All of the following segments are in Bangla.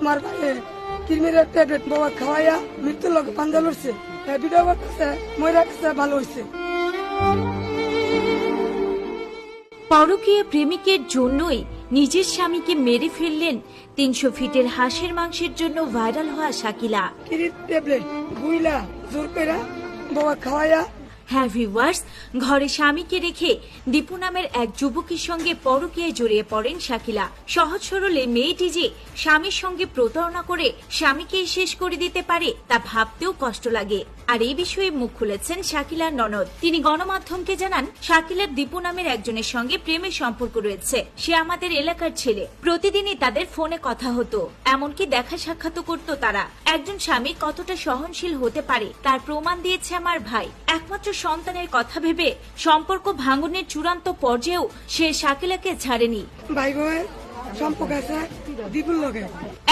তোমার ভাই কৃমির ট্যাবলেট বাবা খাওয়াইয়া মৃত্যুর লোক পাঞ্জা লড়ছে ভিডিও করতেছে ময়রা কাছে ভালো হয়েছে। পরকীয়া প্রেমিকের জন্যই নিজের স্বামীকে মেরে ফেললেন 300 ফিটের হাঁসের মাংসের জন্য ভাইরাল হওয়া শাকিলা। কৃমির ট্যাবলেট বুইলা জোর করে বাবা খাওয়াইয়া। হ্যাঁ ভিউয়ার্স, ঘরে স্বামীকে রেখে দীপু নামের এক যুবকের সঙ্গে পরকীয়ায় জড়িয়ে পড়েন শাকিলা। সহজ সরলে মেয়েটি যে স্বামীর সঙ্গে প্রতারণা করে স্বামীকেই শেষ করে দিতে পারে তা ভাবতেও কষ্ট লাগে। আর এই বিষয়ে মুখ খুলেছেন শাকিলার ননদ। তিনি গণমাধ্যমকে জানান, শাকিলার দীপু নামের একজনের সঙ্গে প্রেমের সম্পর্ক রয়েছে। সে আমাদের এলাকার ছেলে, প্রতিদিনই তাদের ফোনে কথা হতো, এমনকি দেখা সাক্ষাৎ করতো তারা। একজন স্বামী কতটা সহনশীল হতে পারে তার প্রমাণ দিয়েছে আমার ভাই। একমাত্র সন্তানের কথা ভেবে সম্পর্ক ভাঙনের চূড়ান্ত পর্যায়েও সে শাকিলাকে ছাড়েনি। ভাই বোনের সম্পর্ক আছে দীপুর লগে।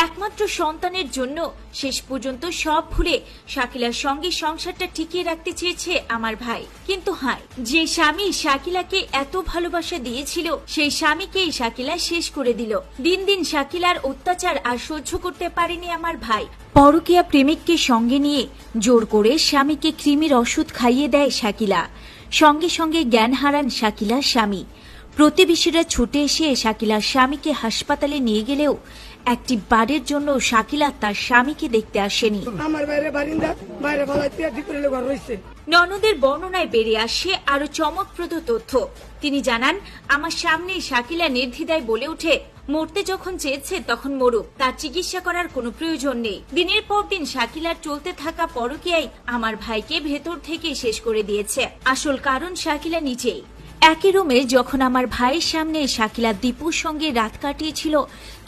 একমাত্র সন্তানের জন্য শেষ পর্যন্ত সব ভুলে শাকিলার সঙ্গে সংসারটা টিকিয়ে রাখতে চেয়েছে আমার ভাই। কিন্তু হ্যাঁ, যে স্বামী শাকিলাকে এত ভালোবাসা দিয়েছিল সেই স্বামীকেই শাকিলা শেষ করে দিল। দিন দিন শাকিলার অত্যাচার আর সহ্য করতে পারেনি আমার ভাই। পরকীয়া প্রেমিককে সঙ্গে নিয়ে জোর করে স্বামীকে কৃমির ওষুধ খাইয়ে দেয় শাকিলা। সঙ্গে সঙ্গে জ্ঞান হারান শাকিলার স্বামী। প্রতিবেশীরা ছুটে এসে শাকিলার স্বামীকে হাসপাতালে নিয়ে গেলেও একটি বারের জন্য শাকিলা তার স্বামীকে দেখতে আসেনি। আমার বাইরে বারিন্দা বাইরে ভালাইতে দীপুরের ঘর রয়েছে। ননদের বর্ণনায় বেরিয়ে আসে আরো চমকপ্রদ তথ্য। তিনি জানান, আমার সামনে শাকিলা নির্দ্বিধায় বলে ওঠে, মরতে যখন চেয়েছে তখন মরুক, তার চিকিৎসা করার কোনো প্রয়োজন নেই। দিনের পর দিন শাকিলার চলতে থাকা পরকীয়াই আমার ভাইকে ভেতর থেকে শেষ করে দিয়েছে। আসল কারণ শাকিলা নিজেই। একই রুমে যখন আমার ভাইয়ের সামনে শাকিলা দীপুর সঙ্গে রাত কাটিয়েছিল,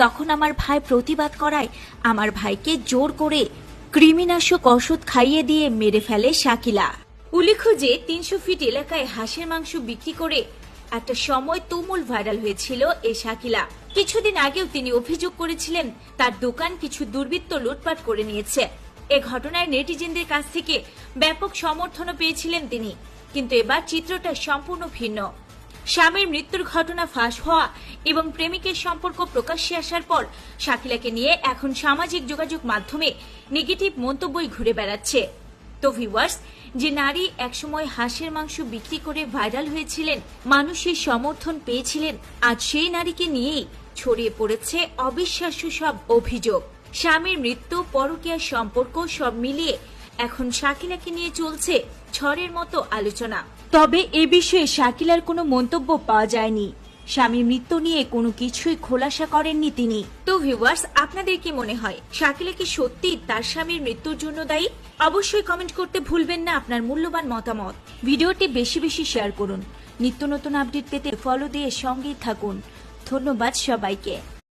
তখন আমার ভাই প্রতিবাদ করায় আমার ভাইকে জোর করে কৃমিনাশক ওষুধ খাইয়ে দিয়ে মেরে ফেলে শাকিলা। উল্লেখ্য যে 300 ফিট এলাকায় হাঁসের মাংস বিক্রি করে একটা সময় তুমুল ভাইরাল হয়েছিল এই শাকিলা। কিছুদিন আগেও তিনি অভিযোগ করেছিলেন তার দোকান কিছু দুর্বৃত্ত লুটপাট করে নিয়েছে। এ ঘটনায় নেটিজেনদের কাছ থেকে ব্যাপক সমর্থনও পেয়েছিলেন তিনি। কিন্তু এবার চিত্রটা সম্পূর্ণ ভিন্ন। স্বামীর মৃত্যুর ঘটনা ফাঁস হওয়া এবং প্রেমিকের সম্পর্ক প্রকাশ্যে আসার পর শাকিলাকে নিয়ে এখন সামাজিক যোগাযোগ মাধ্যমে নেগেটিভ মন্তব্যই ঘুরে বেড়াচ্ছে। তো ভিউয়ার্স, যে নারী একসময় হাঁসের মাংস বিক্রি করে ভাইরাল হয়েছিলেন, মানুষের সমর্থন পেয়েছিলেন, আজ সেই নারীকে নিয়েই ছড়িয়ে পড়েছে অবিশ্বাস্য সব অভিযোগ। স্বামীর মৃত্যু, পরকীয়ার সম্পর্ক সব মিলিয়ে এখন শাকিলাকে নিয়ে চলছে ঝড়ের মতো আলোচনা। তবে এ বিষয়ে শাকিলার কোনো মন্তব্য পাওয়া যায়নি। স্বামীর মৃত্যু নিয়ে কোনো কিছুই খোলাসা করেননি তিনি। তো ভিউয়ার্স, আপনাদের কি মনে হয় শাকিলা কি সত্যি তার স্বামীর মৃত্যুর জন্য দায়ী? অবশ্যই কমেন্ট করতে ভুলবেন না আপনার মূল্যবান মতামত। ভিডিওটি বেশি বেশি শেয়ার করুন। নিত্য নতুন আপডেট পেতে ফলো দিয়ে সঙ্গেই থাকুন। ধন্যবাদ সবাইকে।